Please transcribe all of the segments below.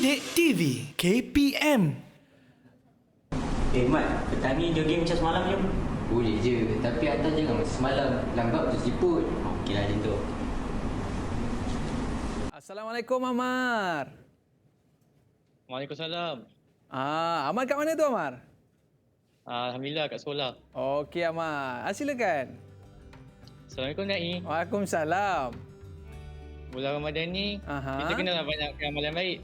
Didik TV KPM. Mat, petang ni jogging macam semalam je. Boleh je, tapi atas jangan semalam lambat tersiput. Okeylah macam tu. Assalamualaikum Amar. Waalaikumsalam. Amar kat mana tu Amar? Alhamdulillah kat sekolah. Okey Amar. Silakan. Assalamualaikum Nai. Waalaikumsalam. Bulan Ramadan ni kita kena banyak amalan baik.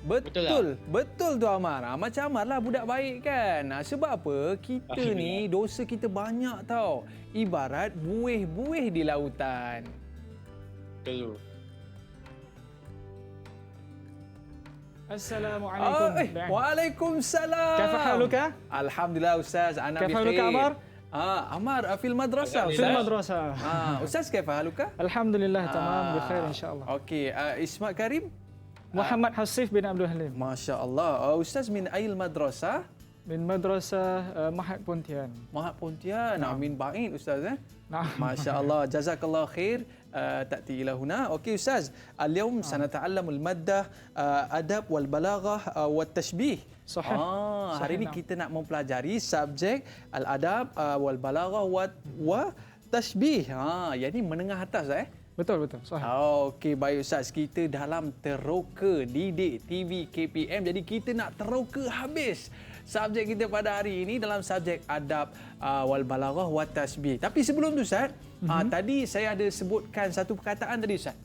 Betul tu Amar. Macam Amar lah budak baik kan. Sebab apa? Kita ni dosa kita banyak tau. Ibarat buih-buih di lautan. Betul. Assalamualaikum. Waalaikumsalam. Kaifa haluka? Alhamdulillah Ustaz. Ana Kaifa bikhair. haluka Amar? Amar fil madrasah. في المدرسة. Ustaz kaifa haluka? الحمد لله تمام بخير إن شاء الله. Okey, Ismak Karim? محمد حصيف بن عبد الحليم Masya Allah. Ustaz min ail madrasah? من مدرسة محك بونتيان. Mahat Pontian. Amin baik Ustaz نعم. Masya Allah. Jazakallah khair. تأتي إلى هنا. أوكي أستاذ. اليوم سنتعلم المادة أدب والبلاغة والتشبيه. صحيح. Hari ini kita nak mempelajari subjek al-adab wal-balaghah wa tashbih. Yang ni menengah atas betul صحيح. Okey, baik Ustaz. Kita dalam teroka Didik TV KPM. Jadi kita nak teroka habis subjek kita pada hari ini dalam subjek adab wal balaghah wa tasbih. Tapi sebelum tu Ustaz, tadi saya ada sebutkan satu perkataan tadi Ustaz.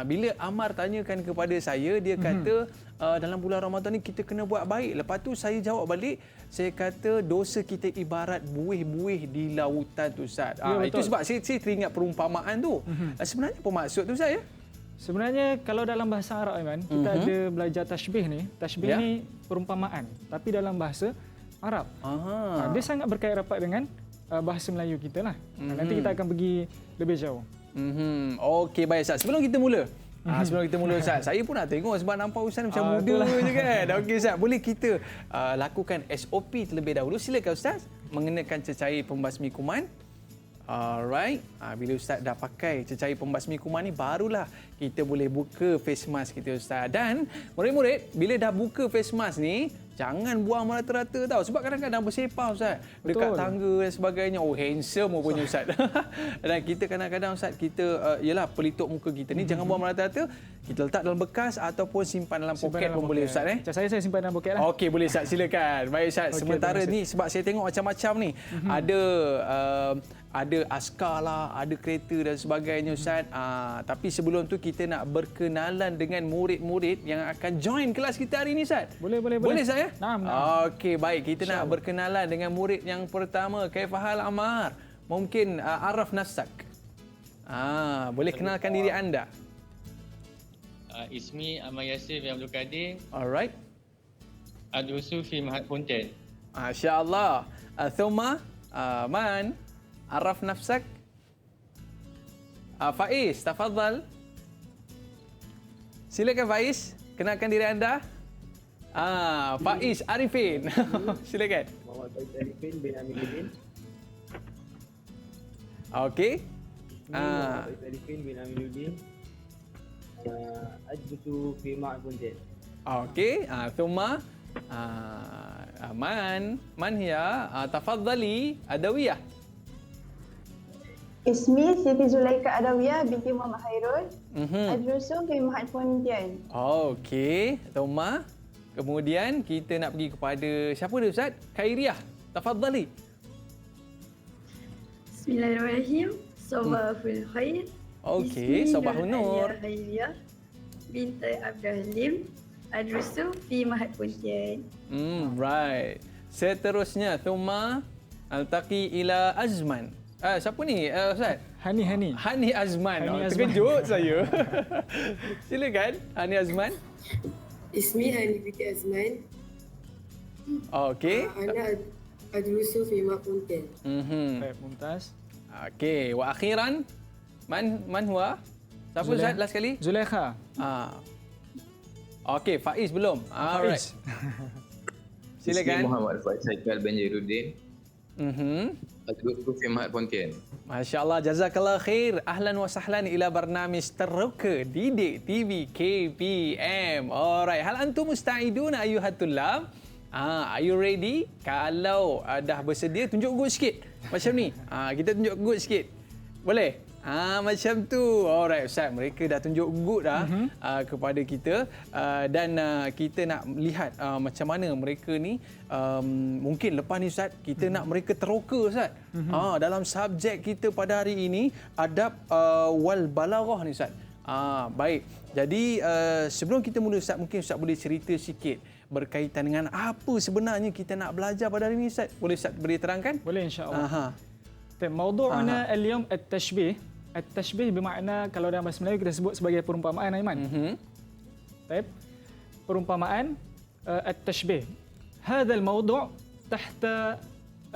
Bila Amar tanyakan kepada saya, dia kata dalam bulan Ramadan ni kita kena buat baik. Lepas tu saya jawab balik, saya kata dosa kita ibarat buih-buih di lautan tu Ustaz. Itu sebab saya teringat perumpamaan tu. Sebenarnya apa maksud tu Ustaz ya? Sebenarnya kalau dalam bahasa Arab Iman, kita ada belajar tashbih ni. Tashbih ni perumpamaan, tapi dalam bahasa Arab. Dia sangat berkait rapat dengan bahasa Melayu kita lah. Nanti kita akan pergi lebih jauh. Okey, baik Ustaz. Sebelum kita mula Ustaz, saya pun nak tengok sebab nampak Ustaz macam muda je kan. Okey Ustaz, boleh kita lakukan SOP terlebih dahulu. Silakan Ustaz, mengenakan cecair pembasmi kuman. Alright. Bila Ustaz dah pakai cecair pembasmi kuman ni, barulah kita boleh buka face mask kita Ustaz. Dan murid-murid, bila dah buka face mask ni, jangan buang merata-rata tau. Sebab kadang-kadang bersepah Ustaz. Dekat tangga dan sebagainya. Oh, handsome rupanya Ustaz. Dan kita kadang-kadang Ustaz, kita yalah pelitup muka kita ni jangan buang merata-rata. Kita letak dalam bekas ataupun simpan dalam poket pun boleh Ustaz. Macam saya simpan dalam poket lah. Okey, boleh Ustaz. Silakan. Baik Ustaz. Sementara ni sebab saya tengok macam-macam ni. Ada askar lah, ada kereta dan sebagainya Ustaz. Tapi sebelum tu kita nak berkenalan dengan murid-murid yang akan join kelas kita hari ni Ustaz. Boleh. Boleh Ustaz ya? Naam. Okey, baik. Kita nak berkenalan dengan murid yang pertama. Kaifahal Amar? Mungkin araf nafsak. Boleh kenalkan diri anda. Ismi Amar Yasir bin Abdul Kadir. Alright. Adrusu fi Mahat Pontian. Masya-Allah. Thumma man araf nafsak. Faiz, tafadhal. Silakan Faiz, kenalkan diri anda. Faiz Arifin. Silakan. Muhammad Faiz Arifin bin Amiruddin. Okey. Muhammad Faiz Arifin bin Amiruddin. Ajdusu fi Mahat Pontian. Okey. Thumma man hiya tafadhali adawiyah. Ismi Siti Zulaika Adawiyah binti Muhammad Hairul. Adrusu fi Mahat Pontian. Okey. Thumma kemudian kita nak pergi kepada siapa dia Ustaz? Khairiah. Tafadhali. Bismillahirrahmanirrahim. Sabahul khair. Okey, Sabahun Nur. Khairiyah binti Abdul Halim. Adrusu fi Mahat Pontian. Right. Seterusnya, thumma altaqi ila Azman. Siapa ni Ustaz? Hani Azman. Hani Azman. Terkejut saya. Silakan Hani Azman. Ismi Hani binti Azman. Okey. Ana adrusu fi Mahat Pontian. Baik, mumtaz. Okey, wa akhiran man huwa? Siapa Ustaz last kali? Zulaikha. Okey, Faiz belum. Alright. Faiz. Silakan. Muhammad Faiz Haikal bin Jairuddin. Adrusu fi Mahat Pontian. Masya Allah, jazakallah khair. Ahlan wa sahlan ila barnamis Teroka Didik TV KPM. Alright, hal antum musta'iduna ayuhat tullab? Are you ready? Kalau dah bersedia, tunjuk good sikit. Macam ni. Kita tunjuk good sikit. Boleh? Macam tu. Alright Ustaz, mereka dah tunjuk good dah kepada kita dan kita nak lihat macam mana mereka ni mungkin lepas ni Ustaz kita nak mereka teroka Ustaz. Dalam subjek kita pada hari ini adab wal balaghah ni Ustaz. Baik. Jadi sebelum kita mula Ustaz, mungkin Ustaz boleh cerita sikit berkaitan dengan apa sebenarnya kita nak belajar pada hari ini Ustaz. Boleh Ustaz boleh terangkan? Boleh insya-Allah. Mawdu'una al-yawm at-tashbih. At-tashbih bermakna kalau dalam bahasa Melayu kita sebut sebagai perumpamaan Aiman. Baik. Perumpamaan at-tashbih. Hadha al-mawdu' tahta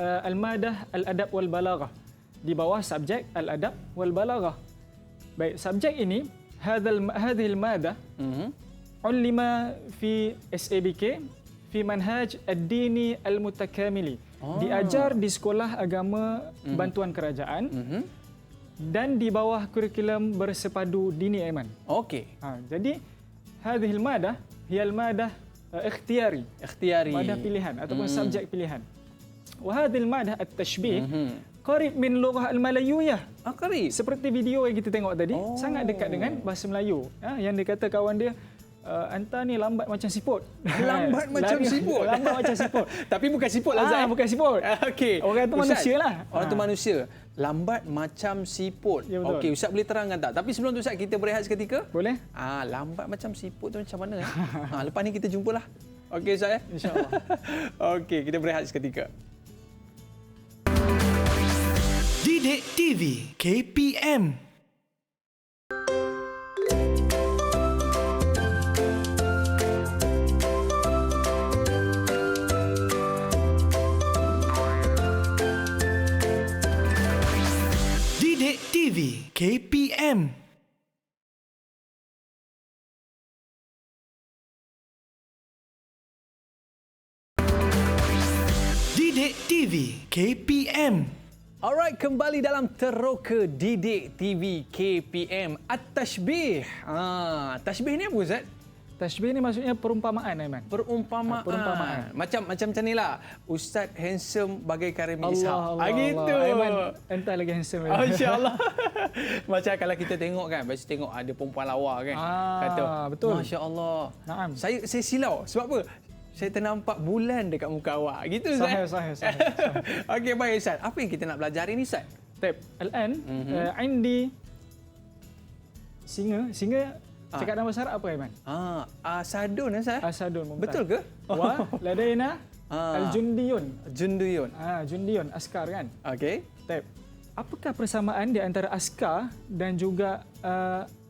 al-madah al-adab wal balaghah. Di bawah subjek al-adab wal balaghah. Baik, subjek ini hadhihi al-madah ulima fi SABK fi manhaj ad-dini al-mutakamili. Diajar di sekolah agama bantuan kerajaan dan di bawah kurikulum bersepadu dini Aiman. Okey. Jadi hadhil madah hiya al-madah ikhtiyari. Madah pilihan ataupun subjek pilihan. Wa hadhil madah at-tashbih qarib min lughah al-malayuyyah. Qarib. Seperti video yang kita tengok tadi, sangat dekat dengan bahasa Melayu. Yang dia kata kawan dia anta ni lambat macam siput. Lambat macam siput. Lambat macam siput. Tapi bukan siput lah Zai. Bukan siput. Okey. Orang tu manusia lah. Orang tu manusia. Lambat macam siput. Ya, betul. Okey, Ustaz boleh terangkan tak? Tapi sebelum tu Ustaz kita berehat seketika. Boleh? Lambat macam siput tu macam mana? Lepas ni kita jumpalah. Okey Ustaz ya? InsyaAllah. Okey, kita berehat seketika. Didik TV KPM. Didik TV KPM. Didik TV KPM. Alright, kembali dalam Teroka Didik TV KPM. At-tashbih. Tashbih ni apa Ustaz? Tashbih ni maksudnya perumpamaan Aiman. Perumpamaan. Macam ni lah. Ustaz handsome bagaikan Remy Ishak. Gitu. Aiman, entah lagi handsome. InsyaAllah. Macam kalau kita tengok kan, biasa tengok ada perempuan lawa kan. Kata, betul. Masya Allah. Naam. Saya silau. Sebab apa? Saya ternampak bulan dekat muka awak. Gitu Ustaz. Sahih. Okey, baik Ustaz. Apa yang kita nak belajar hari ni Ustaz? Taib. Al-an, indi singa. Cakap dalam bahasa Arab apa Aiman? Asadun Ustaz. Asadun. Betul ke? Wa ladaina al-jundiyun. Jundiyun, askar kan? Okey. Taib. Apakah persamaan di antara askar dan juga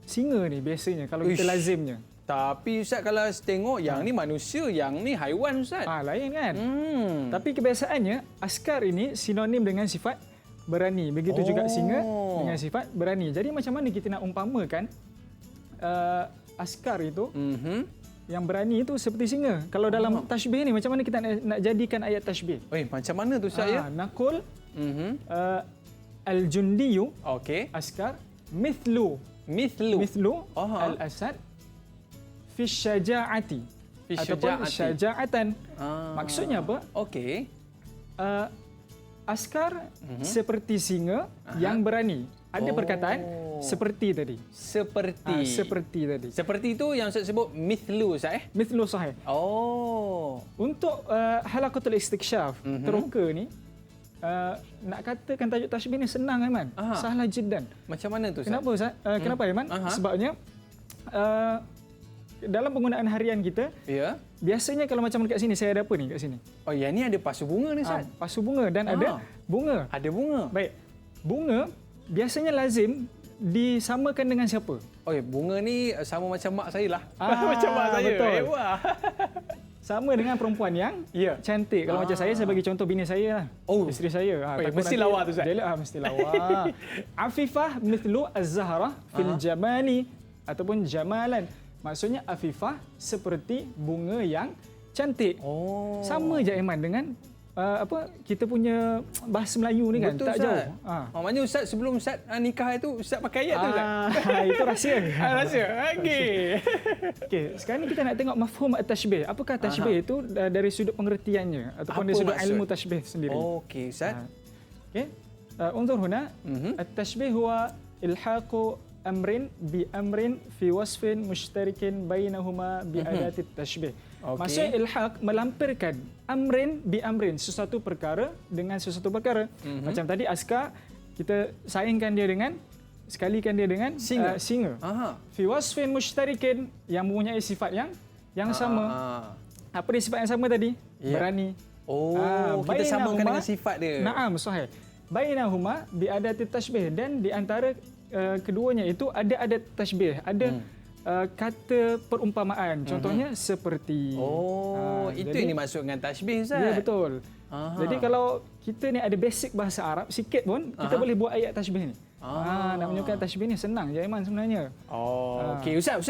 singa ni biasanya kalau kita lazimnya? Tapi Ustaz kalau tengok yang ni manusia, yang ni haiwan Ustaz. Lain kan? Tapi kebiasaannya askar ini sinonim dengan sifat berani. Begitu juga singa dengan sifat berani. Jadi macam mana kita nak umpamakan askar itu yang berani itu seperti singa. Kalau dalam tashbih ni macam mana kita nak jadikan ayat tashbih? Macam mana tu Ustaz ya? Naqul al-jundiyu askar mithlu al-asad fi syaja'ati ataupun syaja'atan. Maksudnya apa? Okey. Askar seperti singa yang berani. Ada perkataan seperti tadi. Seperti tadi. Seperti itu yang Ustaz sebut mithlu Ustaz Mithlu sahih. Untuk halaqatul istiksyaf teroka ni nak katakan tajuk tashbih ni senang Aiman. Sahlah jiddan. Macam mana tu Ustaz? Kenapa Ustaz? Kenapa Aiman? Sebabnya dalam penggunaan harian kita, biasanya kalau macam dekat sini, saya ada apa ni kat sini? Yang ni ada pasu bunga ni Ustaz. Pasu bunga dan ada bunga. Ada bunga. Baik. Bunga biasanya lazim disamakan dengan siapa? Bunga ni sama macam mak saya lah. Macam mak saya. Betul. Sama dengan perempuan yang cantik. Kalau macam saya bagi contoh bini saya lah. Isteri saya. Mesti lawa tu Ustaz. Mesti lawa. Afifah mithlu az-zahra fil jamali ataupun jamalan. Maksudnya afifah seperti bunga yang cantik. Sama je Aiman dengan kita punya bahasa Melayu ni kan Betul, tak Ustaz. jauh. Maknanya Ustaz sebelum Ustaz nikah itu Ustaz pakai ayat tu Ustaz. Itu rahsia. Rahsia. Okey. Okey, sekarang ni kita nak tengok mafhum at-tashbih. Apakah tashbih itu dari sudut pengertiannya ataupun Apa dari sudut maksud? ilmu tashbih sendiri. Okey Ustaz. Okey. Unzur huna. At-tashbih huwa ilhaqu amrin bi amrin fi wasfin mushtarikin bainahuma bi adati at-tashbih. Maksudnya ilhaq melampirkan amrin bi amrin, sesuatu perkara dengan sesuatu perkara. Macam tadi askar kita saingkan dia dengan sekalikan dia dengan singa. Fi wasfin mushtarikin yang mempunyai sifat yang sama. Apa dia sifat yang sama tadi? Berani. Kita samakan dengan sifat dia. Naam, sahih. Bainahuma bi adati tashbih, dan di antara keduanya itu ada adat tashbih, ada kata perumpamaan. Contohnya seperti. Itu jadi, yang dimaksud dengan tashbih Ustaz. Ya, betul. Jadi kalau kita ni ada basic bahasa Arab sikit pun, kita boleh buat ayat tashbih ni. Nak menunjukkan tashbih ni senang je Aiman sebenarnya. Okey Ustaz.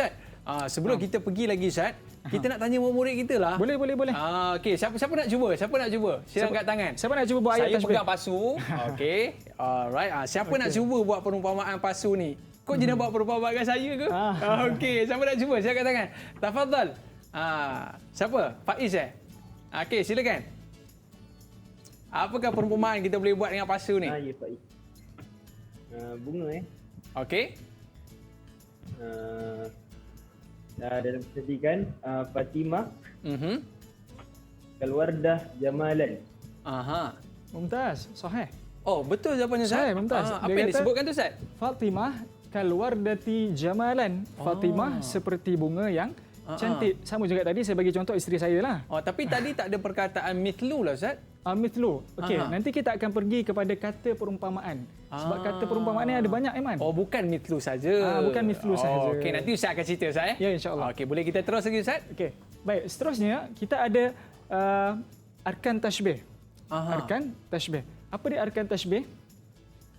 Sebelum kita pergi lagi Ustaz, kita nak tanya murid kita lah. Boleh. Okey, siapa nak cuba? Sila angkat tangan. Siapa nak cuba buat ayat Saya tashbih? pegang pasu. Okey. Alright. Siapa nak cuba buat perumpamaan pasu ni? Kau je nak buat perumpamaan dengan saya ke? Okey, siapa nak cuba? Sila angkat tangan. Tafadhal. Siapa? Faiz Okey, silakan. Apakah perumpamaan kita boleh buat dengan pasu ni? Ya, Pak. Bunga Okey. Dalam kecantikan Fatimah Kalwardah Jamalan. Mumtaz, sahih. Oh, betul jawapannya Ustaz. Sahih, Mumtaz. Apa Dia yang kata, disebutkan tu Ustaz? Fatimah kalwardati jamalan. Fatimah seperti bunga yang cantik. Sama juga tadi saya bagi contoh isteri saya lah. Tapi tadi tak ada perkataan mithlu lah Ustaz. Mithlu. Okey, nanti kita akan pergi kepada kata perumpamaan. Sebab kata perumpamaan ni ada banyak Aiman. Bukan mithlu saja. Bukan mithlu saja. Okey, nanti Ustaz akan cerita Ustaz. Ya, insya-Allah. Okey, boleh kita terus lagi Ustaz? Okey. Baik, seterusnya kita ada arkan tashbih. Arkan tashbih. Apa dia arkan tashbih?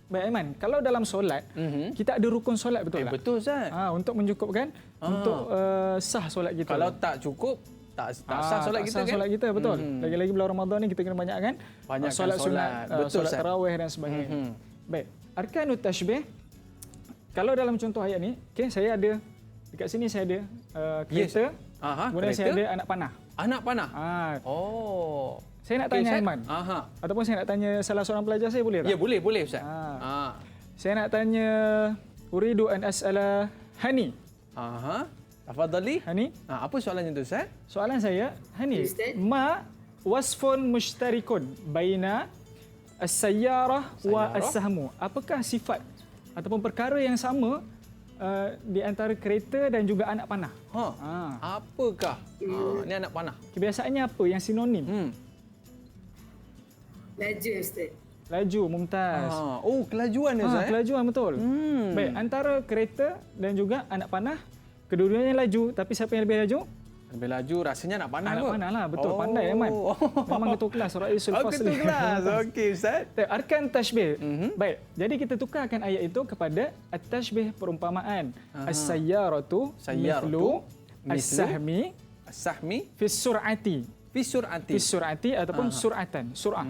Baik Aiman, kalau dalam solat, kita ada rukun solat, betul tak? Betul Ustaz. Untuk mencukupkan untuk sah solat kita. Kalau tak cukup, tak sah solat kita kan? Solat kita, betul. Lagi-lagi bulan Ramadan ni kita kena banyakkan solat sunat, solat tarawih dan sebagainya. Baik, arkanut tashbih. Kalau dalam contoh ayat ni, okey, saya ada dekat sini saya ada kereta. Kemudian saya ada anak panah. Anak panah? Saya nak tanya Aiman. Ataupun saya nak tanya salah seorang pelajar saya, boleh tak? Ya, boleh Ustaz. Saya nak tanya uridu an as'ala Hani. Tafadhali. Hani. Apa soalannya tu Ustaz? Soalan saya, Hani, ma wasfun mushtarikun baina as-sayyarah wa as-sahmu. Apakah sifat ataupun perkara yang sama di antara kereta dan juga anak panah? Apakah? Ni anak panah. Kebiasaannya apa yang sinonim? Laju, Ustaz. Laju, Mumtaz. Kelajuan dia Ustaz. Kelajuan, betul. Baik, antara kereta dan juga anak panah, kedua-duanya laju, tapi siapa yang lebih laju? Lebih laju rasanya anak panah anak kot. panah lah, betul. Pandai Aiman. Memang ketua kelas Raisul Fasli. Ketua kelas. Okey Ustaz. Arkan tashbih. Baik, jadi kita tukarkan ayat itu kepada at-tashbih perumpamaan. As-sayyaratu mithlu as-sahmi fi sur'ati. Fi sur'ati ataupun sur'atan. Sur'ah.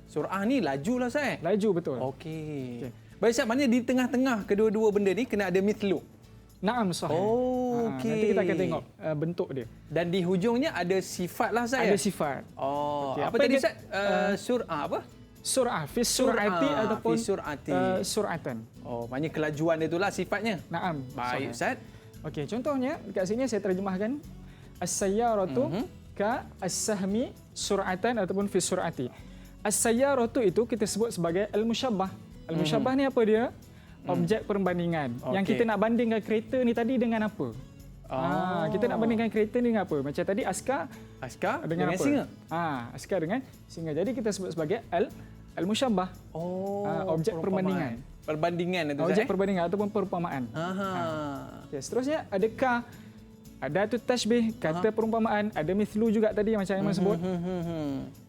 Sur'ah ni laju lah Ustaz. Laju, betul. Okey. Baik Ustaz, maknanya di tengah-tengah kedua-dua benda ni kena ada mithlu. Naam, sahih. Okey. Nanti kita akan tengok bentuk dia. Dan di hujungnya ada sifat lah Ustaz. Ada sifat. Okay. Apa tadi Ustaz? Sur'ah apa? Sur'ah. Fi sur'ati ataupun sur'atan. Maknanya kelajuan dia itulah sifatnya. Naam. Baik Ustaz. Okey, contohnya dekat sini saya terjemahkan as-sayyaratu ka as-sahmi sur'atan ataupun fi sur'ati. As-sayyaratu itu kita sebut sebagai al-musyabbah. Al-musyabbah ni apa dia? Objek perbandingan. Yang kita nak bandingkan kereta ni tadi dengan apa? Kita nak bandingkan kereta ni dengan apa? Macam tadi askar dengan apa? Singa. Askar dengan singa. Jadi kita sebut sebagai al-musyabbah. Objek perbandingan. Perbandingan itu Objek perbandingan ataupun perumpamaan. Okay, seterusnya ada ka. Ada tu tashbih, kata perumpamaan, ada mithlu juga tadi macam Aiman sebut.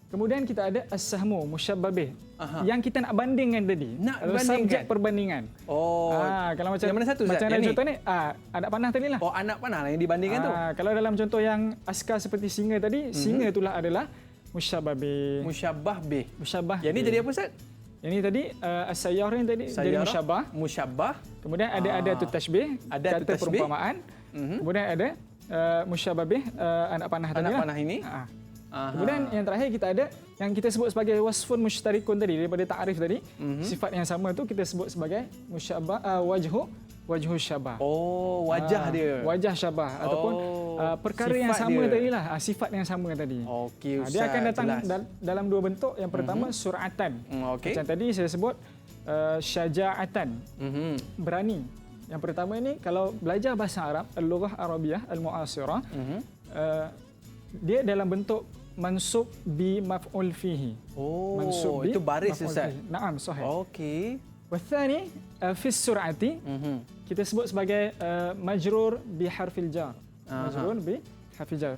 Kemudian kita ada as-sahmu, musyabbabih. Yang kita nak bandingkan tadi. Subjek perbandingan. Kalau macam yang mana satu Ustaz? Macam dalam contoh ni, anak panah tadi lah. Anak panah lah yang dibandingkan tu. Kalau dalam contoh yang askar seperti singa tadi, singa itulah adalah Musyabbah bih. Musyabbah bih. Musyabbah. Yang ni bih. jadi apa Ustaz? Yang ni tadi as-sayyarah ni tadi jadi Sayyarah, musyabbah. Musyabbah. Kemudian ada adatut tashbih, Adatut kata tashbih. perumpamaan. Kemudian ada musyabbah bih, anak panah tadi. Anak lah. panah ini. Aha. Kemudian yang terakhir kita ada yang kita sebut sebagai wasfun mushtarikun tadi daripada ta'rif tadi. Sifat yang sama tu kita sebut sebagai musyabbah wajhu syabah. Oh, wajah dia. Wajah syabah ataupun perkara yang sifat sama dia. tadilah, sifat yang sama tadi. Okey Ustaz. Dia akan datang jelas. dalam dua bentuk. Yang pertama sur'atan. Okey. Macam tadi saya sebut syaja'atan. Berani. Yang pertama ini kalau belajar bahasa Arab, al-lughah Arabiyah al-mu'asirah, dia dalam bentuk mansub bi maf'ul fihi. Oh, Mansub bi itu baris maf'ul Ustaz. fihi. Naam, sahih. Okey. Wathani fi sur'ati kita sebut sebagai majrur bi harfil jar. Majrur bi harfil jar.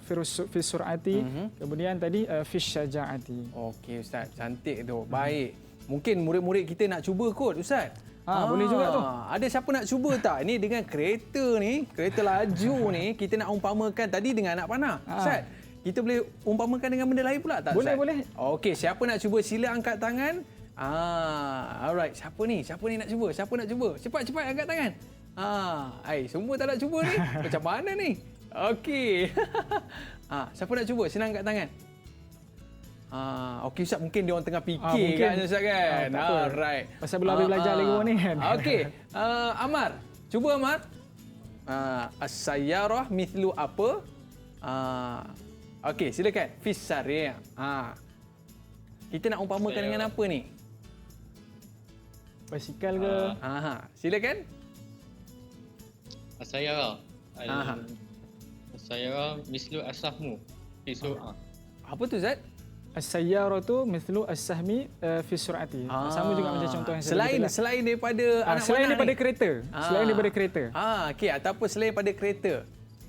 Fi sur'ati, kemudian tadi fi syaja'ati. Okey Ustaz, cantik tu. Baik. Mungkin murid-murid kita nak cuba kot Ustaz. Boleh juga tu. Ada siapa nak cuba tak? Ini dengan kereta ni, kereta laju ni, kita nak umpamakan tadi dengan anak panah. Ustaz, kita boleh umpamakan dengan benda lain pula tak Boleh, Ustaz? boleh. Okey, siapa nak cuba sila angkat tangan. Alright. Siapa ni? Siapa ni nak cuba? Siapa nak cuba? Cepat-cepat angkat tangan. Semua tak nak cuba ni. Macam mana ni? Okey. Siapa nak cuba? Sila angkat tangan. Okey Ustaz, mungkin dia orang tengah fikir kan Ustaz kan. Alright. Pasal belum habis belajar lagi ni kan. Okey. Amar, cuba Amar. As-sayyarah mithlu apa? Okey, silakan. Fis sari'. Kita nak umpamakan dengan apa ni? Basikal ke? Silakan. As-sayyarah. As-sayyarah mislu as-sahmu. Fi sur'ah. Apa tu Zat? As-sayyarah tu mithlu as-sahmi fi sur'ati. Sama juga macam contoh yang selain daripada anak selain panah daripada ni? kereta. Selain daripada kereta. Okey, ataupun selain daripada kereta.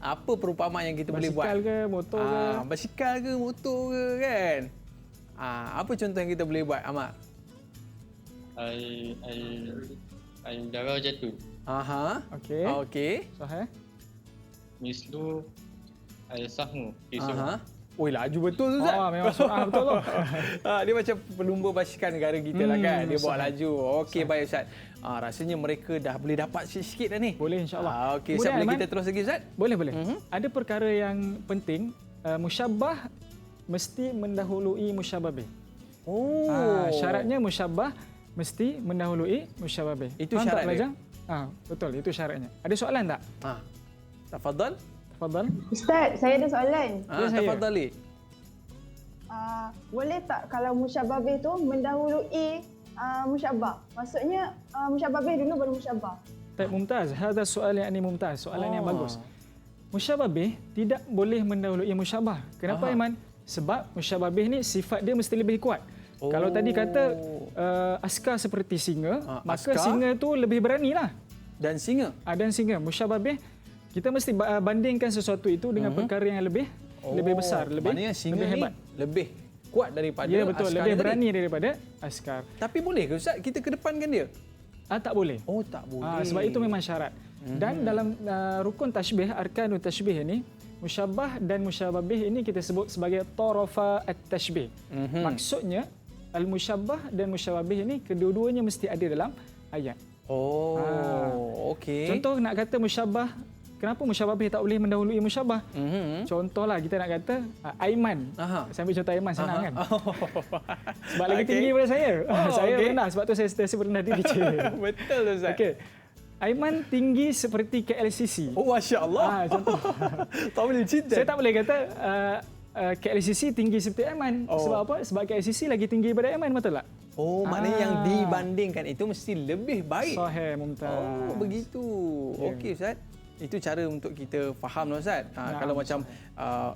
Apa perumpamaan yang kita boleh buat? Basikal ke, motor ke? Basikal ke, motor ke kan? Apa contoh yang kita boleh buat, Ahmad? Al-darajatu. Okey. Okey. Sahih. Mislu al-sahmu. Fi sur'ah. Oi, laju betul tu Zat. Memang surah betul tu. Dia macam pelumba basikal negara kita lah kan. Dia bawa laju. Okey, baik Ustaz. Rasanya mereka dah boleh dapat sikit dah ni. Boleh insya-Allah. Okey, Ustaz, boleh kita terus lagi Ustaz? Boleh. Ada perkara yang penting, musyabbah mesti mendahului musyabbah bih. Syaratnya musyabbah mesti mendahului musyabbah bih. Itu syarat dia. Betul, itu syaratnya. Ada soalan tak? Tafadhal. Ustaz, saya ada soalan. Tafadhali. Boleh tak kalau musyabbah bih tu mendahului musyabbah? Maksudnya musyabbah bih dulu baru musyabbah. Baik, mumtaz. Hadha soalan yang mumtaz. Soalan yang bagus. Musyabbah bih tidak boleh mendahului musyabbah. Kenapa Aiman? Sebab musyabbah bih ni sifat dia mesti lebih kuat. Kalau tadi kata askar seperti singa, maka singa tu lebih beranilah. Dan singa? Dan singa. Musyabbah bih kita mesti bandingkan sesuatu itu dengan perkara yang lebih besar, lebih hebat, lebih kuat daripada ya, betul, askar lebih tadi. berani daripada askar. Tapi boleh ke Ustaz kita kedepankan dia? Tak boleh. Tak boleh. Sebab itu memang syarat. Dan dalam rukun tashbih, arkanut tashbih ini, musyabbah dan musyabbah bih ini kita sebut sebagai tarafa at-tashbih. Maksudnya al-musyabbah dan musyabbah bih ini kedua-duanya mesti ada dalam ayat. Okey. Contoh nak kata musyabbah, kenapa musyabbah bih tak boleh mendahului musyabbah? Contohlah kita nak kata Aiman. Saya ambil contoh Aiman senang kan? Sebab lagi tinggi daripada saya. Saya rendah, sebab tu saya sentiasa merendah diri. Betul Ustaz. Okey. Aiman tinggi seperti KLCC. Masya-Allah. Contoh. Tak boleh cerita. Saya tak boleh kata KLCC tinggi seperti Aiman. Sebab apa? Sebab KLCC lagi tinggi daripada Aiman, betul tak? Maknanya yang dibandingkan itu mesti lebih baik. Sahih, mumtaz. Begitu. Okey Ustaz. Itu cara untuk kita faham Ustaz. Kalau macam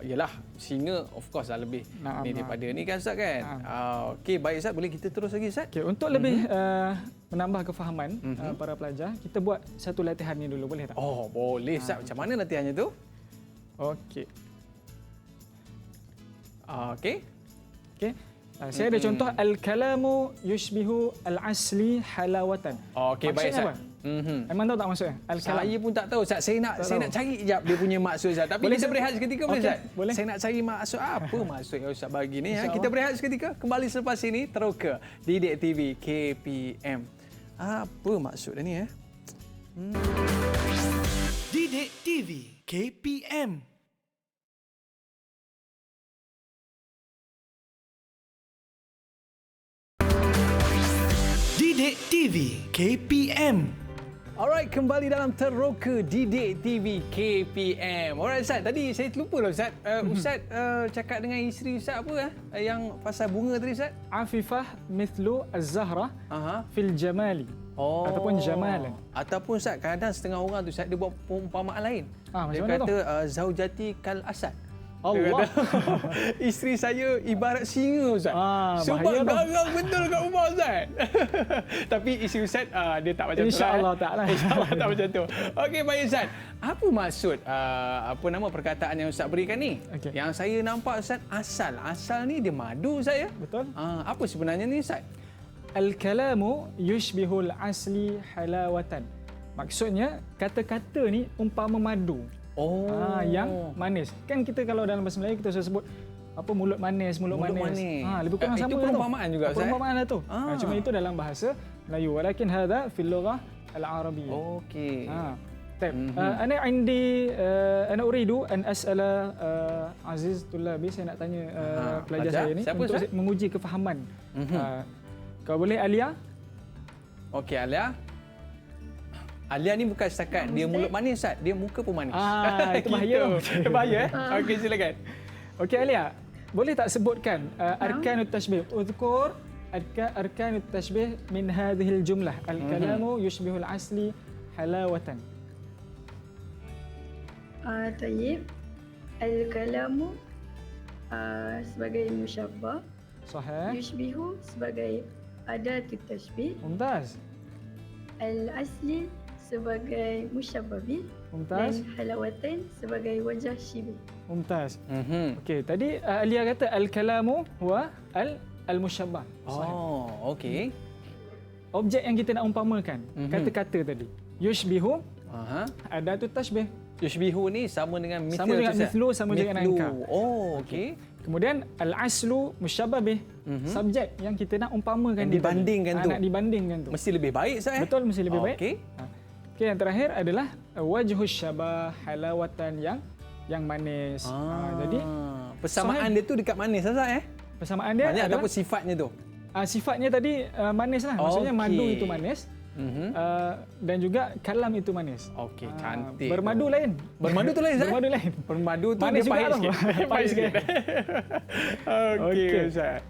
yalah singa of course dah lebih ni daripada ni kan Ustaz kan. Okey, baik Ustaz, boleh kita terus lagi Ustaz? Okey, untuk lebih menambah kefahaman para pelajar, kita buat satu latihan ni dulu, boleh tak? Boleh Ustaz. Macam mana latihannya tu? Okey. Okey. Saya ada contoh al-kalamu yushbihu al-asli halawatan. Okey, baik Ustaz. Aiman tahu tak maksudnya? Al-kalam. Saya pun tak tahu Ustaz. Saya nak cari kejap dia punya maksud Ustaz. Tapi Boleh, kita Ustaz? berehat seketika boleh Okey, Ustaz? boleh. Saya nak cari maksud apa maksud yang Ustaz bagi ni. InsyaAllah. Kita berehat seketika. Kembali selepas ini terus ke Didik TV KPM. Apa maksud dia ni Didik TV KPM. Didik TV KPM. Alright, kembali dalam Teroka Didik TV KPM. Alright Ustaz, tadi saya terlupa lah Ustaz. Ustaz cakap dengan isteri Ustaz apa yang pasal bunga tadi Ustaz? Afifah mithlu az-zahra fil jamali. Ataupun jamalan. Ataupun Ustaz, kadang setengah orang tu Ustaz dia buat perumpamaan lain. Macam Dia mana tu? kata zaujati kal asad. Allah. Dia kata, isteri saya ibarat singa Ustaz. Sebab bahaya tu. garang betul kat rumah Ustaz. Tapi isteri Ustaz dia tak macam tu. InsyaAllah tak lah. InsyaAllah tak macam tu. Okey, baik Ustaz. Apa maksud perkataan yang Ustaz berikan ni? Okey. Yang saya nampak Ustaz, asal. Asal ni dia madu Ustaz ya? Betul. Apa sebenarnya ni Ustaz? Al-kalamu yushbihul asli halawatan. Maksudnya kata-kata ni umpama madu. Yang manis. Kan kita kalau dalam bahasa Melayu kita selalu sebut apa mulut manis. Lebih kurang sama itu perumpamaan juga Ustaz. Perumpamaan lah tu. Cuma itu dalam bahasa Melayu. Walakin hadha fil lughah al-arabiyyah. Okey. طيب أنا عندي أنا أريد أن أسأل عزيز طلابي saya nak tanya pelajar saya ni siapa, untuk Ustaz? menguji kefahaman. Kau boleh Alia? Okey Alia. Alia ni bukan setakat dia mulut manis Ustaz, dia muka pun manis. Itu bahaya. Itu bahaya Okey silakan. Okey Alia, boleh tak sebutkan arkanut tashbih? Udhkur arkanut tashbih min hadhihi al-jumlah. Al-kalamu yushbihul asli halawatan. Tayyib. Al-kalamu sebagai musyabbah. Sahih. Yushbihu sebagai adatut tashbih. Mumtaz. Al-asli sebagai musyabbah bih. Mumtaz. Dan halawatan sebagai wajah syibih. Mumtaz. Okey, tadi Alia kata al-kalamu huwa al-musyabbah. Okey. Objek yang kita nak umpamakan, kata-kata tadi. Yushbihu adatut tashbih. Yushbihu ni sama dengan mithlu. Sama dengan mithlu, sama dengan angka. Okey. Kemudian al-aslu musyabbah bih. Subjek yang kita nak umpamakan Yang dia dibandingkan tadi. tu. Nak dibandingkan tu. Mesti lebih baik Ustaz. Betul, mesti lebih baik. Okey. Okey, yang terakhir adalah wajhus syabah halawatan yang manis. Jadi persamaan dia tu dekat manis Ustaz persamaan dia banyak adalah ataupun sifatnya tu. Sifatnya tadi manis lah. Maksudnya madu itu manis. Dan juga kalam itu manis. Okey, cantik. Bermadu lain. Bermadu tu lain Ustaz? Bermadu lain. Bermadu tu Manis dia pahit juga tu. sikit. Pahit sikit. Okey Ustaz.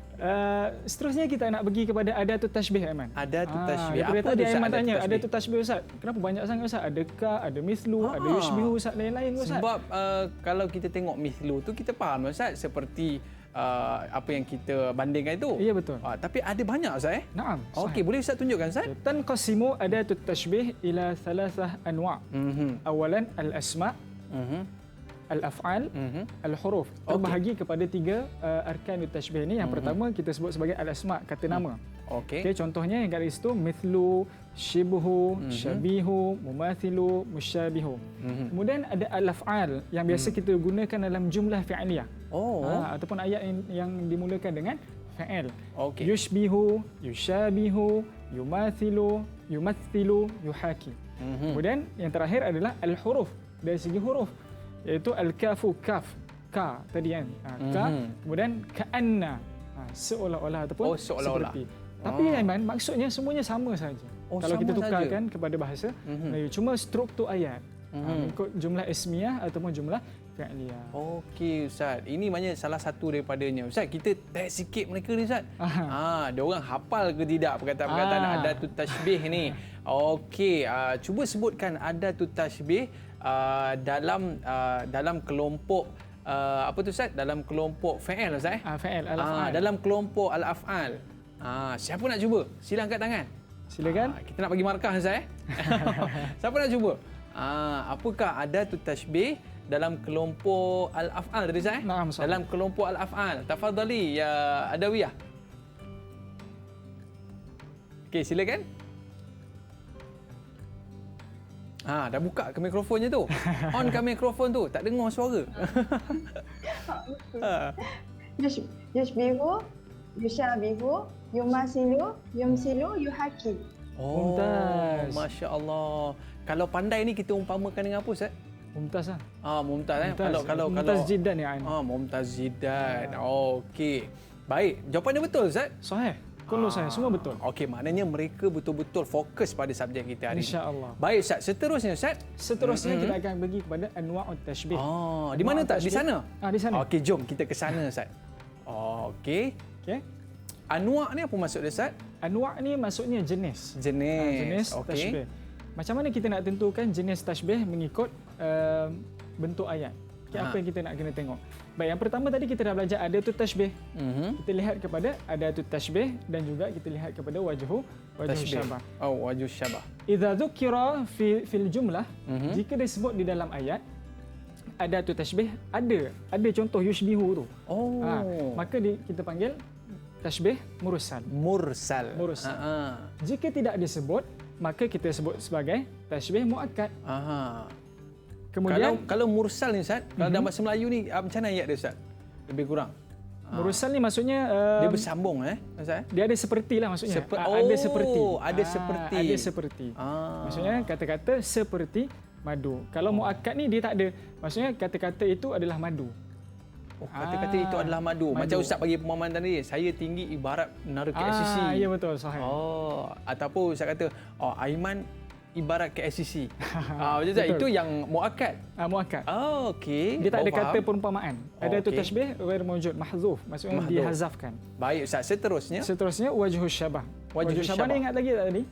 Seterusnya kita nak pergi kepada adatut tashbih Aiman. Adatut tashbih. Daripada Apa tadi tu, Ustaz, Aiman tanya adatut adatut tashbih Ustaz. Kenapa banyak sangat Ustaz? Ada ka, ada mithlu, ada yushbihu Ustaz, lain-lain Ustaz. Sebab kalau kita tengok mithlu tu kita faham Ustaz seperti apa yang kita bandingkan itu. Ya betul. Tapi ada banyak Ustaz Naam. Okey, boleh Ustaz tunjukkan Ustaz? Tanqasimu adatut tashbih ila thalathah anwa'. Awalan al-asma', al-af'al, al-huruf. Terbahagi kepada tiga arkanut tashbih ini. Yang pertama kita sebut sebagai al-asma', kata nama. Okey. Contohnya yang kat situ mithlu, shibhu, syabihu, mumathilu, musyabihu. Kemudian ada al-af'al yang biasa kita gunakan dalam jumlah fi'liyah. Ataupun ayat yang dimulakan dengan fa'il. Okey. Yushbihu, yushabihu, yumathilu, yumathilu, yuhaki. Kemudian yang terakhir adalah al-huruf. Dari segi huruf iaitu al-kafu, kaf, ka tadi kan. Ka, kemudian ka'anna, seolah-olah ataupun seolah-olah. seperti. Tapi Aiman, maksudnya semuanya sama saja. Kalau sama kita tukarkan saja. kepada bahasa Melayu, cuma struktur ayat. Ikut jumlah ismiyah ataupun jumlah fi'liyah. Okey Ustaz. Ini maknanya salah satu daripadanya. Ustaz, kita test sikit mereka ni Ustaz. Dia orang hafal ke tidak perkataan-perkataan adatut tashbih ni? Okey, cuba sebutkan adatut tashbih dalam kelompok apa tu Ustaz? Dalam kelompok fa'il Ustaz Fa'il al-af'al. dalam kelompok al-af'al. Siapa nak cuba? Sila angkat tangan. Silakan. Kita nak bagi markah Ustaz Siapa nak cuba? Apakah adatut tashbih dalam kelompok al-af'al tadi Ustaz? Naam, Ustaz. Dalam kelompok al-af'al. Tafadhali ya Adawiyah. Okey, silakan. Dah buka ke mikrofonnya tu. On ke mikrofon tu, tak dengar suara. Yushbihu, yushabihu, yumasilu, yumsilu, yuhaki. Mumtaz. Masya Allah. Kalau pandai ni kita umpamakan dengan apa, Ustaz? Mumtaz lah. Mumtaz eh. Kalau Mumtaz Jiddan ya. Mumtaz Jiddan. Okey. Baik, jawapannya betul, Ustaz? Sahih. Kullu sahih, semua betul. Okey, maknanya mereka betul-betul fokus pada subjek kita hari ini. Insya-Allah. Baik, Ustaz. Seterusnya, Ustaz? Seterusnya kita akan pergi kepada anwa'ut tashbih. Di mana tak? Di sana? Di sana. Okey, jom kita ke sana, Ustaz. Okey. Okey. Anwa' ni apa maksud dia, Ustaz? Anwa' ni maksudnya jenis. Jenis. Jenis tashbih. Macam mana kita nak tentukan jenis tashbih mengikut bentuk ayat. Okay, apa yang kita nak kena tengok. Baik, yang pertama tadi kita dah belajar ada tu tashbih. Kita lihat kepada ada tu tashbih dan juga kita lihat kepada wajhu syabah. Wajhu syabah. Idza dzukira fil jumlah, jika disebut di dalam ayat ada tu tashbih, ada contoh yushbihu tu. Maka kita panggil tashbih mursal. Mursal. Jika tidak disebut, maka kita sebut sebagai tashbih muakkad. Kemudian kalau mursal ni, Ustaz, kalau dalam bahasa Melayu ni macam mana ayat dia, Ustaz? Lebih kurang. Mursal ni maksudnya dia bersambung Ustaz. Dia ada seperti lah maksudnya. Ada seperti. Ada seperti. Maksudnya kata-kata seperti madu. Kalau muakkad ni dia tak ada. Maksudnya kata-kata itu adalah madu. Kata-kata itu adalah madu. Macam Ustaz bagi pemahaman tadi, saya tinggi ibarat menara KLCC. Ya betul, sahih. Ataupun Ustaz kata, Aiman ibarat KLCC. Macam tu, itu yang muakkad. Muakkad. Okey. Dia tak ada kata perumpamaan. Ada tu tashbih ghair mawjud, mahzuf. Maksudnya dihazafkan. Baik, Ustaz. Seterusnya wajhu syabah. Wajhu syabah ni ingat lagi tak tadi?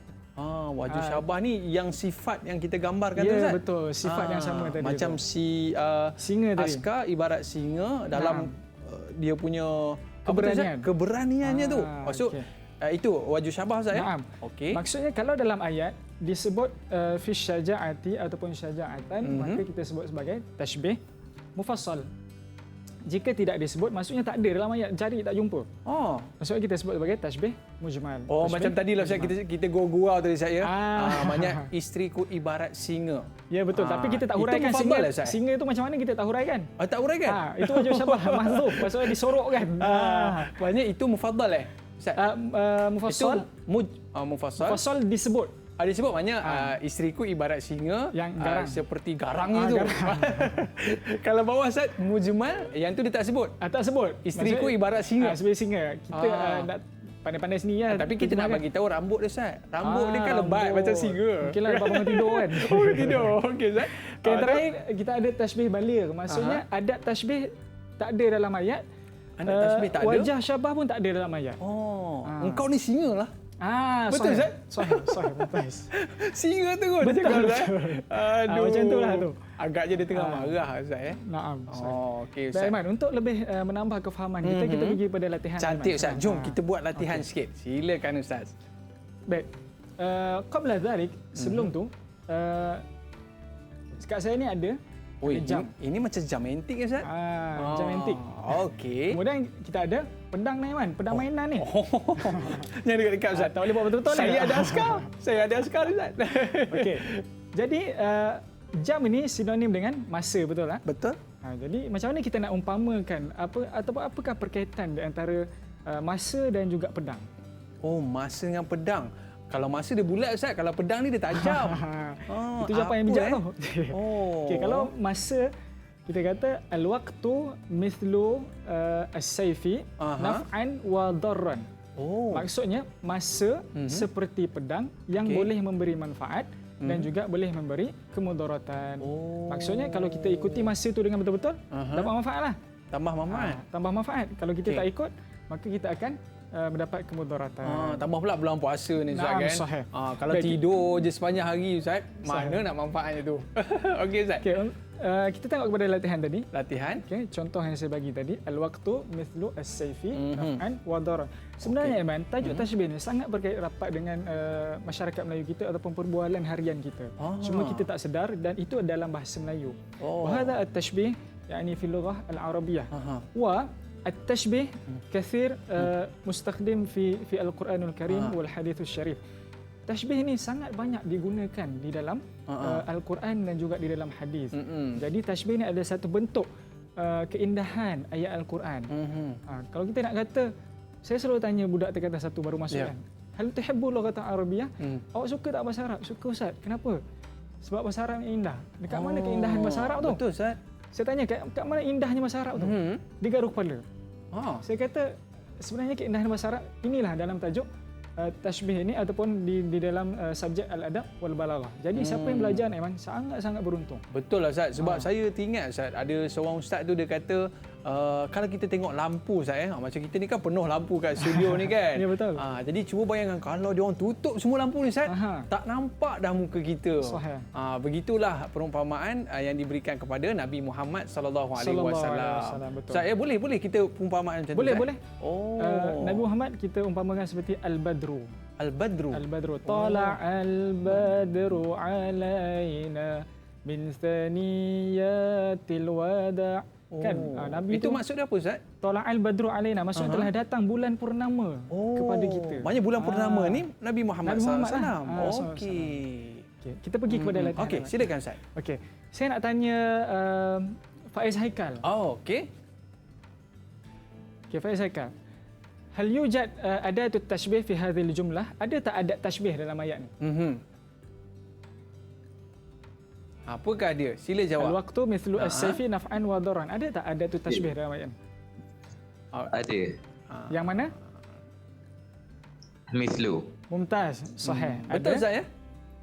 Wajhu syabah ni yang sifat yang kita gambarkan tu, Ustaz? Ya, betul. Sifat yang sama tadi. Macam singa tadi. Askar ibarat singa dalam dia punya keberaniannya tu. Maksud itu wajhu syabah, Ustaz ya? Okey. Maksudnya kalau dalam ayat disebut fi syaja'ati ataupun syaja'atan, maka kita sebut sebagai tashbih mufassal. Jika tidak disebut, maksudnya tak ada dalam ayat, cari tak jumpa. Maksudnya kita sebut sebagai tashbih mujmal. Macam tadi lah, Ustaz, kita gurau tadi saya. Maknanya isteriku ibarat singa. Ya betul, tapi kita tak huraikan singa. Singa itu macam mana kita tak huraikan? Tak huraikan? Itu wajhu syabah mahzuf, maksudnya disorokkan. Maknanya itu mufaddal mufassal. Mufassal disebut. Disebut maknanya isteriku ibarat singa yang garang. Seperti garang itu. Kalau bawah, Ustaz, mujmal, yang tu dia tak sebut. Tak sebut. Isteriku ibarat singa. Sebagai singa. Kita nak pandai-pandai sendiri lah. Tapi kita nak bagi tahu rambut dia, Ustaz. Rambut dia kan lebat macam singa. Mungkinlah lepas bangun tidur kan. Tidur. Okey, Ustaz. Yang terakhir kita ada tashbih baligh. Maksudnya adat tashbih tak ada dalam ayat. Adat tashbih tak ada. Wajah syabah pun tak ada dalam ayat. Engkau ni singa lah. Betul, Ustaz? Sahih, betul. Singa tu kot. Betul. Aduh. Macam itulah tu. Agaknya dia tengah marah, Ustaz ya. Naam. Okey, Ustaz. Aiman, untuk lebih menambah kefahaman kita, kita pergi pada latihan. Cantik, Ustaz. Jom kita buat latihan sikit. Silakan, Ustaz. Baik. Qabla dhalik, sebelum tu, kat saya ni ada jam. Ini macam jam antik, Ustaz? Jam antik. Okey. Kemudian kita ada pedang ni, Aiman. Pedang mainan ni. Yang dekat-dekat, Ustaz. Tak boleh buat betul-betul. Saya ada askar, Ustaz. Okey. Jadi, jam ini sinonim dengan masa, betul tak? Betul. Jadi, macam mana kita nak umpamakan apakah perkaitan di antara masa dan juga pedang? Masa dengan pedang. Kalau masa dia bulat, Ustaz. Kalau pedang ni dia tajam. Itu jawapan yang bijak tu. Okey, kalau masa kita kata al-waqtu mithlu as-sayfi naf'an wa darran. Maksudnya masa seperti pedang yang boleh memberi manfaat dan juga boleh memberi kemudaratan. Maksudnya kalau kita ikuti masa tu dengan betul-betul, dapat manfaatlah. Tambah manfaat. Kalau kita tak ikut, maka kita akan mendapat kemudaratan. Tambah pula bulan puasa ni, Ustaz kan. Kalau tidur je sepanjang hari, Ustaz, mana nak manfaatnya tu? Okey, Ustaz. Kita tengok kepada latihan tadi. Okey, contoh yang saya bagi tadi, al-waqtu mithlu as-sayfi naf'an wa darran. Sebenarnya, Aiman, tajuk tashbih ni sangat berkait rapat dengan masyarakat Melayu kita ataupun perbualan harian kita. Cuma kita tak sedar dan itu dalam bahasa Melayu. Wa hadha at-tashbih yani fi lughah al-arabiyyah. Wa التشبيه كثير مستخدم في القرآن الكريم والحديث الشريف. Tashbih ini sangat banyak digunakan di dalam Al-Quran dan juga di dalam hadis. Jadi tashbih ini ada satu bentuk keindahan ayat Al-Quran. Kalau kita nak kata, saya selalu tanya budak terkata satu baru masuk kan. Hal tuhibbu lughatan Arabiyyah? Awak suka tak bahasa Arab? Suka Ustaz. Kenapa? Sebab bahasa Arab ni indah. Dekat mana keindahan bahasa Arab tu? Betul Ustaz. Saya tanya kat mana indahnya bahasa Arab tu? Dia garuh kepala. Saya kata sebenarnya keindahan bahasa Arab inilah dalam tajuk tashbih ini ataupun di dalam subjek al-adab wal balaghah. Jadi siapa yang belajar ni memang sangat-sangat beruntung. Betul lah Ustaz. Sebab saya teringat Ustaz, ada seorang ustaz tu dia kata kalau kita tengok lampu Ustaz macam kita ni kan penuh lampu kat studio ni kan. Ya betul. Jadi cuba bayangkan kalau dia orang tutup semua lampu ni Ustaz, tak nampak dah muka kita. Sahih. Begitulah perumpamaan yang diberikan kepada Nabi Muhammad sallallahu alaihi wasallam. Betul. Ustaz boleh kita perumpamaan macam tu? Boleh. Oh. Nabi Muhammad kita umpamakan seperti al-badru. Al-badru. Tala al-badru alaina min thaniyatil wada'. Kan Nabi itu maksud dia apa Ustaz? Tala al-badru alaina maksudnya telah datang bulan purnama kepada kita. Maknanya bulan purnama ni Nabi Muhammad sallallahu alaihi wasallam. Okey. Kita pergi kepada latihan. Okey, silakan Ustaz. Okey. Saya nak tanya Faiz Haikal. Okey. Okey, Faiz Haikal. Hal yujad adatut tashbih fi hadhil jumlah? Ada tak adat tashbih dalam ayat ni? Apakah dia? Sila jawab. Al-waqtu mithlu as-sayfi naf'an wa darran. Ada tak adatut tashbih dalam ayat ni? Ada. Yang mana? Mithlu. Mumtaz. Sahih. Betul Ustaz ya?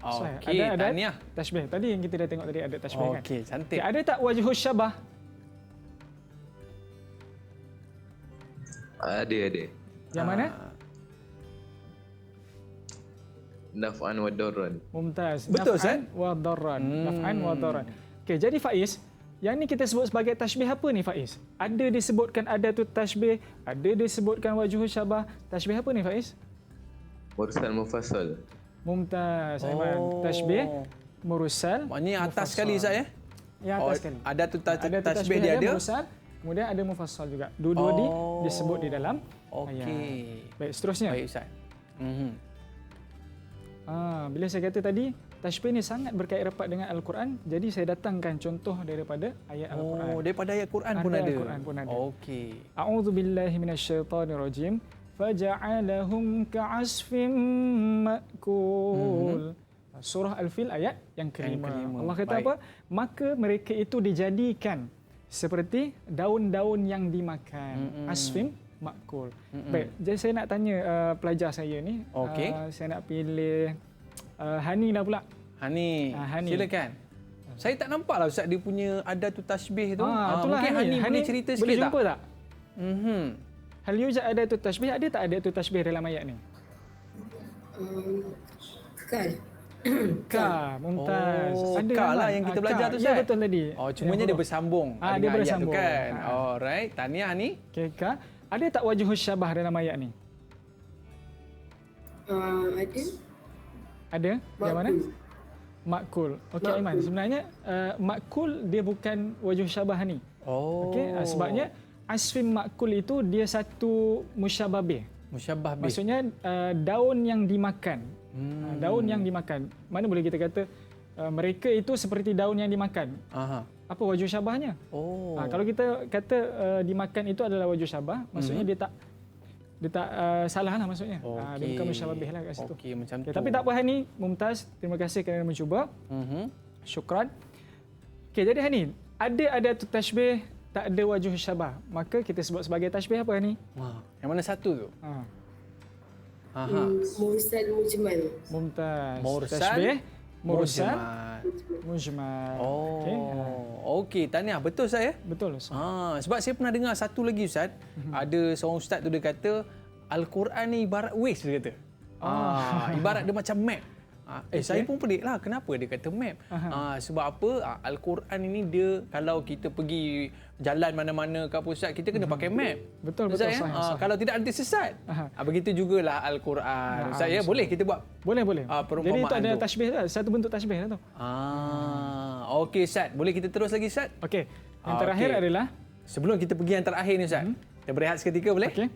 Okey, ada adat tashbih. Tadi yang kita dah tengok tadi adat tashbih kan? Okey, cantik. Ada tak wajhus syabah? Ada. Yang mana? Naf'an wa darran. Mumtaz. Betul Naf'an wa darran. Naf'an wa darran. Okey, jadi Faiz, yang ni kita sebut sebagai tashbih apa ni Faiz? Ada disebutkan adatut tashbih, ada disebutkan wajhus syabah. Tashbih apa ni Faiz? Mursal mufassal. Mumtaz. Tashbih mursal. Maknanya atas sekali Ustaz ya? Yang atas sekali. Adatut tashbih dia ada. Mursal, kemudian ada mufassal juga. Dua-dua disebut di dalam ayat. Baik, seterusnya. Baik Ustaz. Bila saya kata tadi, tashbih ni sangat berkait rapat dengan Al-Quran, jadi saya datangkan contoh daripada ayat Al-Quran. Daripada ayat Quran pun ada. Al-Quran pun ada. Okey. A'udzubillahi minasyaitonirrajim. Faja'alahum ka'asfim ma'kul. Surah Al-Fil ayat yang kelima. Allah kata apa? Maka mereka itu dijadikan seperti daun-daun yang dimakan. Asfim makul. Baik, jadi saya nak tanya pelajar saya ni. Okey. Saya nak pilih Hani dah pula. Hani. Silakan. Saya tak nampak lah Ustaz dia punya adatut tashbih tu. Itulah mungkin Hani boleh cerita sikit tak? Boleh jumpa tak? Hal yujad adatut tashbih, ada tak adatut tashbih dalam ayat ni? Ka, mumtaz. Ada ka lah yang kita belajar tu Ustaz. Ya betul tadi. Cumanya dia bersambung dengan dia ayat bersambung. tu kan. Alright, tahniah Hani. Okey, ka. Ada tak wajhus syabah dalam ayat ni? Ada. Ada? Yang mana? Makul. Okey Aiman, sebenarnya makul dia bukan wajhus syabah ni. Okey, sebabnya asfim makul itu dia satu musyabbah bih. Musyabbah bih. Maksudnya daun yang dimakan. Daun yang dimakan. Mana boleh kita kata mereka itu seperti daun yang dimakan. Apa wajh syabahnya? Kalau kita kata dimakan itu adalah wajh syabah, maksudnya dia tak salah lah maksudnya. Dia bukan musyabbah lah kat situ. Okey, macam tu. Tapi tak apa Hani, Mumtaz, terima kasih kerana mencuba. Syukran. Okey, jadi Hani, ada tashbih, tak ada wajh syabah. Maka kita sebut sebagai tashbih apa Hani? Yang mana satu tu? Mursal mujmal. Mumtaz. Mursal Mursal mujmal. Okey, tahniah. Betul Ustaz ya? Betul Ustaz. Sebab saya pernah dengar satu lagi Ustaz. Ada seorang ustaz tu dia kata Al-Quran ni ibarat waste dia kata. Ibarat dia macam map. Saya pun pelik lah kenapa dia kata map. Sebab apa? Al-Quran ini dia kalau kita pergi jalan mana-mana ke apa Ustaz, kita kena pakai map. Betul Ustaz, betul. ya? Kalau tidak nanti sesat. Begitu jugalah Al-Quran. Ustaz ya, boleh kita buat? Boleh. Perumpamaan jadi itu ada tu. tashbih lah, satu bentuk tashbih lah tu. Okey Ustaz, boleh kita terus lagi Ustaz? Okey. Yang terakhir adalah sebelum kita pergi yang terakhir ni Ustaz. Kita berehat seketika boleh? Okey.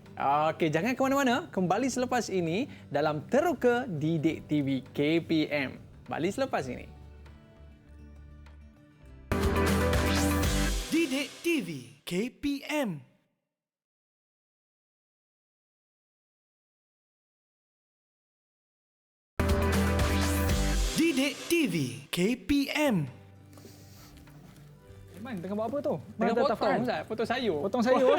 Okey, jangan ke mana-mana. Kembali selepas ini dalam Teroka Didik TV KPM. Kembali selepas ini. Didik TV KPM. Didik TV KPM. Man, tengah buat apa tu? Tengah Mana potong tafan? Ustaz, potong sayur. Potong sayur.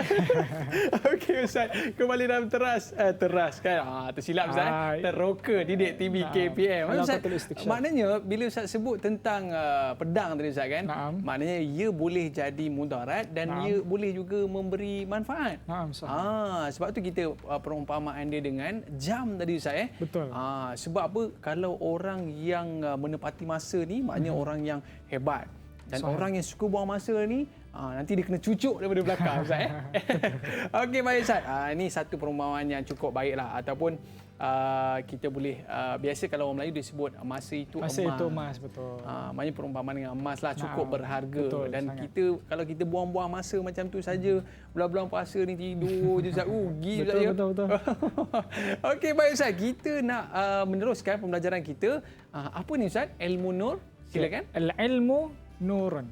Okey Ustaz, kembali dalam teras kan. Tersilap Ustaz. Teroka Didik TV KPM. Ustaz, maknanya bila Ustaz sebut tentang pedang tadi Ustaz kan, maknanya ia boleh jadi mudarat dan ia boleh juga memberi manfaat. Sebab tu kita perumpamaan dia dengan jam tadi Ustaz Betul. Sebab apa? Kalau orang yang menepati masa ni maknanya orang yang hebat. Dan orang yang suka buang masa ni nanti dia kena cucuk daripada belakang Ustaz. Okey baik Ustaz. Ini satu perumpamaan yang cukup baiklah ataupun kita boleh biasa kalau orang Melayu dia sebut masa itu emas. Masa itu emas, betul. Maknanya perumpamaan dengan emas lah cukup berharga. Betul, dan sangat. kita kalau kita buang-buang masa macam tu saja, bulan-bulan puasa ni tidur je Ustaz. Rugi Ustaz. Betul. Okey baik Ustaz, kita nak meneruskan pembelajaran kita. Apa ni Ustaz? Ilmu nur. Silakan. Al-ilmu nurun.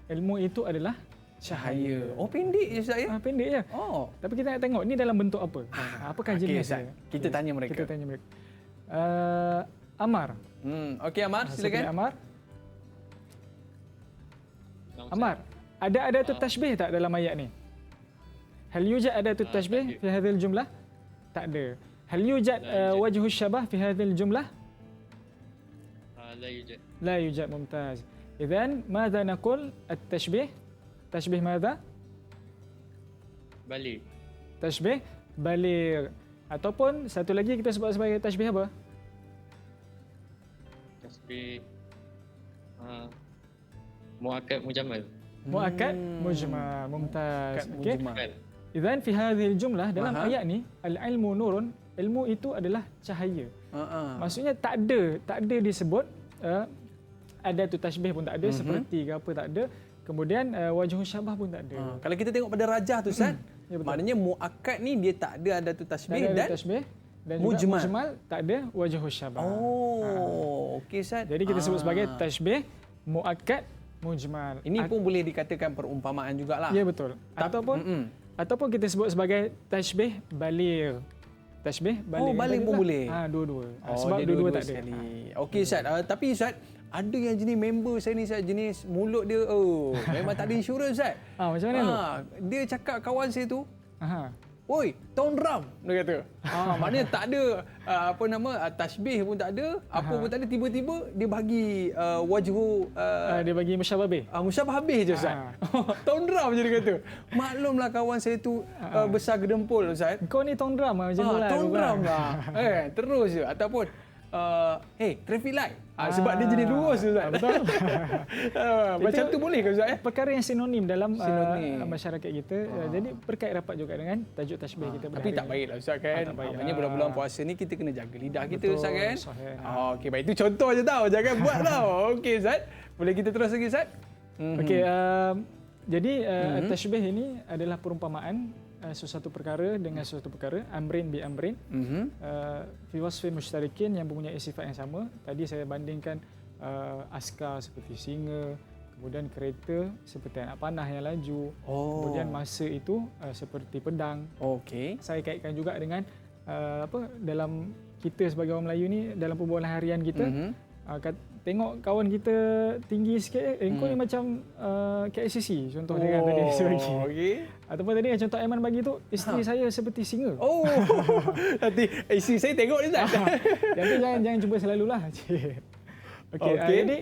Ilmu itu adalah cahaya. Oh pendek je Ustaz ya? Pendek je. Oh. Tapi kita nak tengok ni dalam bentuk apa? Apakah jenis dia? Kita tanya mereka. Kita tanya mereka. Amar. Okey Amar, silakan. Amar, ada adatul tashbih tak dalam ayat ni? Hal yujad adatul tashbih fi hadhil jumlah? Tak ada. Hal yujad wajhu syabah fi hadhil jumlah? لا يوجد. لا يوجد. ممتاز. إذن ماذا نقول التشبيه؟ تشبيه ماذا؟ Balik. Tashbih baligh. Ataupun satu lagi kita sebut sebagai tashbih apa? Tasbih. Muakkad mujamal. Muakkad mujmal. Mumtaz. Okey. Mujmal. Idzan fi hadhihi jumlah dalam ayat ni al-ilmu nurun, ilmu itu adalah cahaya. Maksudnya tak ada disebut ada tu tashbih pun tak ada, seperti ke apa tak ada. Kemudian wajhu syabah pun tak ada. Kalau kita tengok pada rajah tu Ustaz, maknanya muakkad ni dia tak ada tu tashbih dan mujmal tak ada wajhu syabah. Okey Ustaz. Jadi kita sebut sebagai tashbih muakkad mujmal. Ini pun boleh dikatakan perumpamaan jugalah. Ya betul. Ataupun kita sebut sebagai tashbih baligh. Tashbih baligh. Baligh pun boleh. Dua-dua. Sebab dua-dua tak ada. Okey Ustaz. Tapi Ustaz, ada yang jenis member saya ni Ustaz, jenis mulut dia memang tak ada insurans Ustaz. Macam mana tu? Dia cakap kawan saya tu, "Oi, tone drum," dia kata. Maknanya tak ada tashbih pun tak ada, apa pun tak ada, tiba-tiba dia bagi wajhu dia bagi musyababih. Musyababih je Ustaz. Tone drum je dia kata. Maklumlah kawan saya tu besar gedempul Ustaz. Kau ni tone drum macam tu lah. Tone drum lah. Terus je ataupun traffic light. Sebab dia jenis lurus Ustaz. Betul. Macam tu boleh ke Ustaz? Perkara yang sinonim dalam masyarakat kita. Jadi berkait rapat juga dengan tajuk tashbih kita. Tapi tak baiklah Ustaz kan. Maknanya bulan-bulan puasa ni kita kena jaga lidah kita Ustaz kan. Okey baik, itu contoh je tau. Jangan buat tau. Okey Ustaz. Boleh kita terus lagi Ustaz? Okey, jadi tashbih ini adalah perumpamaan sesuatu perkara dengan sesuatu perkara, amrin bi amrin, fi wasfin mushtarikin yang mempunyai sifat yang sama. Tadi saya bandingkan askar seperti singa, kemudian kereta seperti anak panah yang laju, kemudian masa itu seperti pedang. Saya kaitkan juga dengan dalam kita sebagai orang Melayu ni, dalam perbualan harian kita, tengok kawan kita tinggi sikit, kau ni macam KLCC contohnya kan tadi saya bagi. Ataupun tadi contoh Aiman bagi tu, isteri saya seperti singa. Nanti isteri saya tengok ni tak? Jadi jangan cuba selalulah. Okey. Jadi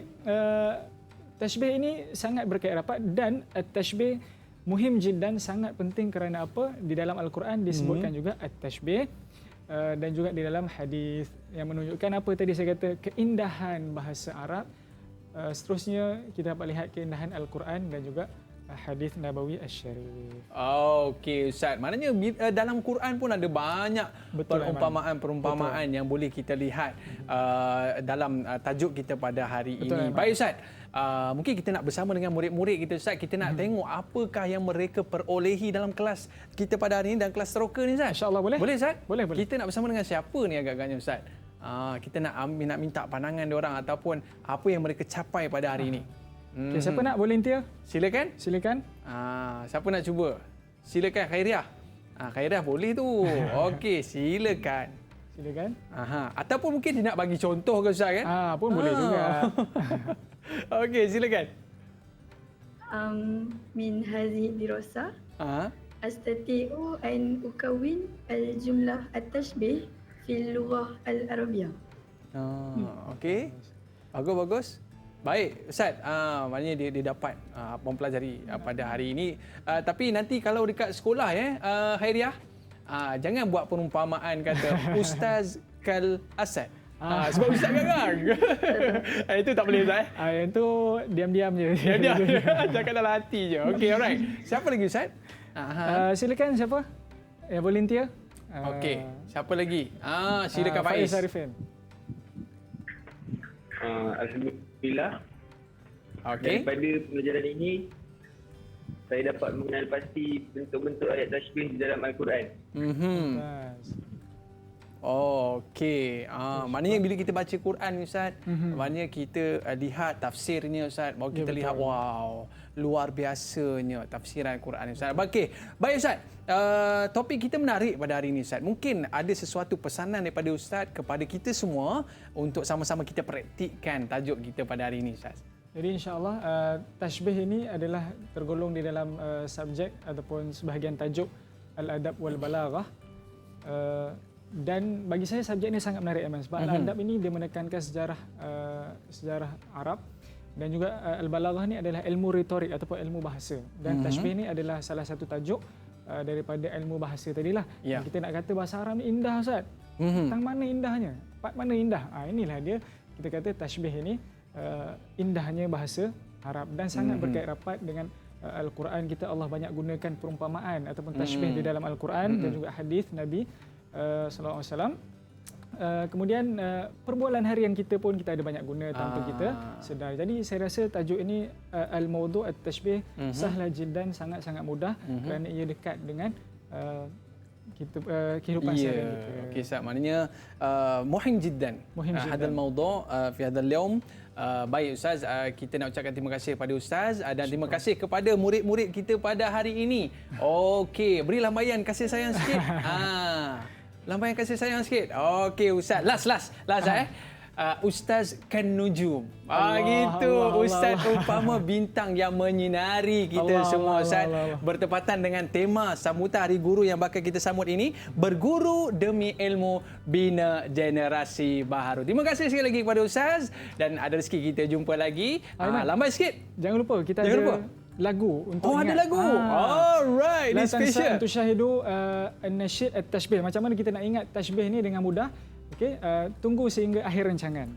tashbih ini sangat berkait rapat dan tashbih muhim jiddan, sangat penting kerana apa? Di dalam Al-Quran disebutkan juga at-tashbih dan juga di dalam hadis yang menunjukkan apa tadi saya kata, keindahan bahasa Arab. Seterusnya kita dapat lihat keindahan Al-Quran dan juga hadis Nabawi Asy-Syarif. Okey Ustaz. Maknanya dalam Quran pun ada banyak perumpamaan yang boleh kita lihat dalam tajuk kita pada hari ini. Baik Ustaz. mungkin kita nak bersama dengan murid-murid kita Ustaz, kita nak tengok apakah yang mereka perolehi dalam kelas kita pada hari ini dan kelas teroka ni Ustaz. InsyaAllah boleh. Boleh Ustaz? Boleh. Kita nak bersama dengan siapa ni agak-agaknya Ustaz? Kita nak minta pandangan diorang ataupun apa yang mereka capai pada hari ini. Okay, siapa nak volunteer? Silakan. Siapa nak cuba? Silakan Khairiah. Khairiah boleh tu. Okey, silakan. Ataupun mungkin dia nak bagi contoh ke Ustaz kan? Pun boleh juga. Okey, silakan. Min hazihi dirasa astati'u an ukawin al-jumlah at-tashbih fil lughah al-arabiyyah. Okey. Bagus. Baik, Ustaz. Maknanya dia dapat mempelajari pada hari ini. Tapi nanti kalau dekat sekolah Khairiah, jangan buat perumpamaan kata Ustaz kal Asad. Sebab Ustaz garang. Itu tak boleh Ustaz. Yang tu diam-diam je. Diam-diam. Cakap dalam hati je. Okey, alright. Siapa lagi Ustaz? Silakan siapa? Yang volunteer. Okey, siapa lagi? Silakan Faiz. Arifin. Alhamdulillah. Okey. Daripada pelajaran ini, saya dapat mengenal pasti bentuk-bentuk ayat tasbih di dalam Al-Quran. Okey. Maknanya bila kita baca Quran Ustaz, maknanya kita lihat tafsirnya Ustaz, baru kita lihat wow, luar biasanya tafsiran Quran Ustaz. Okey. Baik Ustaz. Topik kita menarik pada hari ini Ustaz. Mungkin ada sesuatu pesanan daripada Ustaz kepada kita semua untuk sama-sama kita praktikkan tajuk kita pada hari ini Ustaz. Jadi insya-Allah tashbih ini adalah tergolong di dalam subjek ataupun sebahagian tajuk Al-Adab wal Balaghah. Dan bagi saya subjek ini sangat menarik sebab Al-Adab ini dia menekankan sejarah Arab dan juga Al-Balaghah ini adalah ilmu retorik ataupun ilmu bahasa dan tashbih ini adalah salah satu tajuk daripada ilmu bahasa tadilah. Kita nak kata bahasa Arab ni indah Ustaz. Tentang mana indahnya? Part mana indah? Inilah dia kita kata tashbih ini indahnya bahasa Arab dan sangat berkait rapat dengan Al-Quran kita. Allah banyak gunakan perumpamaan ataupun tashbih di dalam Al-Quran dan juga hadis Nabi sallallahu alaihi wasallam. Kemudian perbualan harian kita pun kita ada banyak guna tanpa kita sedar. Jadi saya rasa tajuk ini al-mawdu' at-tashbih sahla jiddan, sangat-sangat mudah kerana ia dekat dengan kita kehidupan seharian kita. Okey Ustaz, maknanya muhim jiddan. Hadal mawdu' fi hadal yawm. Baik Ustaz, kita nak ucapkan terima kasih kepada Ustaz dan terima kasih kepada murid-murid kita pada hari ini. Okey, beri lambaian kasih sayang sikit. Lambaian kasih sayang sikit. Okey Ustaz, last Ustaz kan nujum. Gitu. Ustaz umpama bintang yang menyinari kita semua Ustaz. Bertepatan dengan tema sambutan Hari Guru yang bakal kita sambut ini, berguru demi ilmu bina generasi baharu. Terima kasih sekali lagi kepada Ustaz dan ada rezeki kita jumpa lagi. Lambai sikit. Jangan lupa kita ada lagu untuk ingat. Ada lagu. Alright, ini special. Untuk syahidu an-nasyid at-tashbih. Macam mana kita nak ingat tashbih ni dengan mudah? Okey, tunggu sehingga akhir rancangan.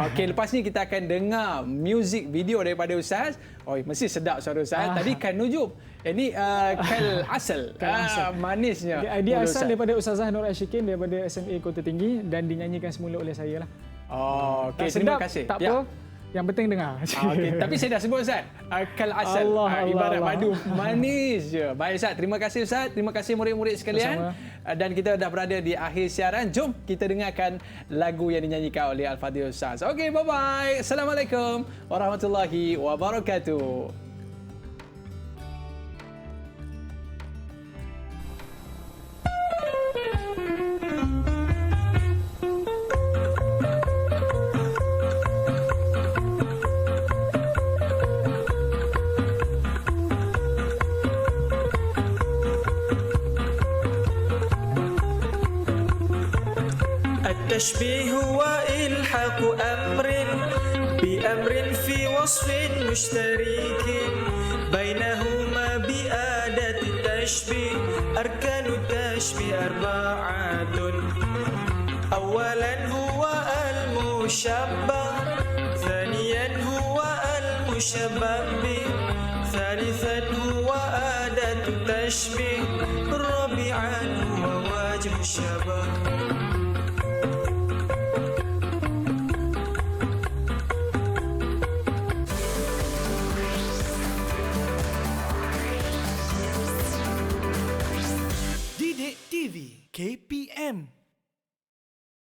Okey, lepas ni kita akan dengar music video daripada Ustaz. Mesti sedap suara Ustaz. Tadi kan nujub. Ini kal asal. Manisnya. Dia asal daripada Ustazah Nur Ashikin daripada SMA Kota Tinggi dan dinyanyikan semula oleh saya lah. Okey, terima kasih. Tak apa. Yang penting dengar. Okay. Tapi saya dah sebut Ustaz, kal asal. Ibarat madu manis je. Baik Ustaz, terima kasih Ustaz. Terima kasih murid-murid sekalian. Dan kita dah berada di akhir siaran. Jom kita dengarkan lagu yang dinyanyikan oleh Al-Fadhil Ustaz. Okey, bye-bye. Assalamualaikum warahmatullahi wabarakatuh. التشبيه هو إلحاق أمر بأمر في وصف مشترك بينهما بأداة التشبيه. أركان التشبيه أربعة. أولا هو المشبه، ثانيا هو المشبه به، ثالثا هو أداة التشبيه، رابعا هو واجب الشبه. KP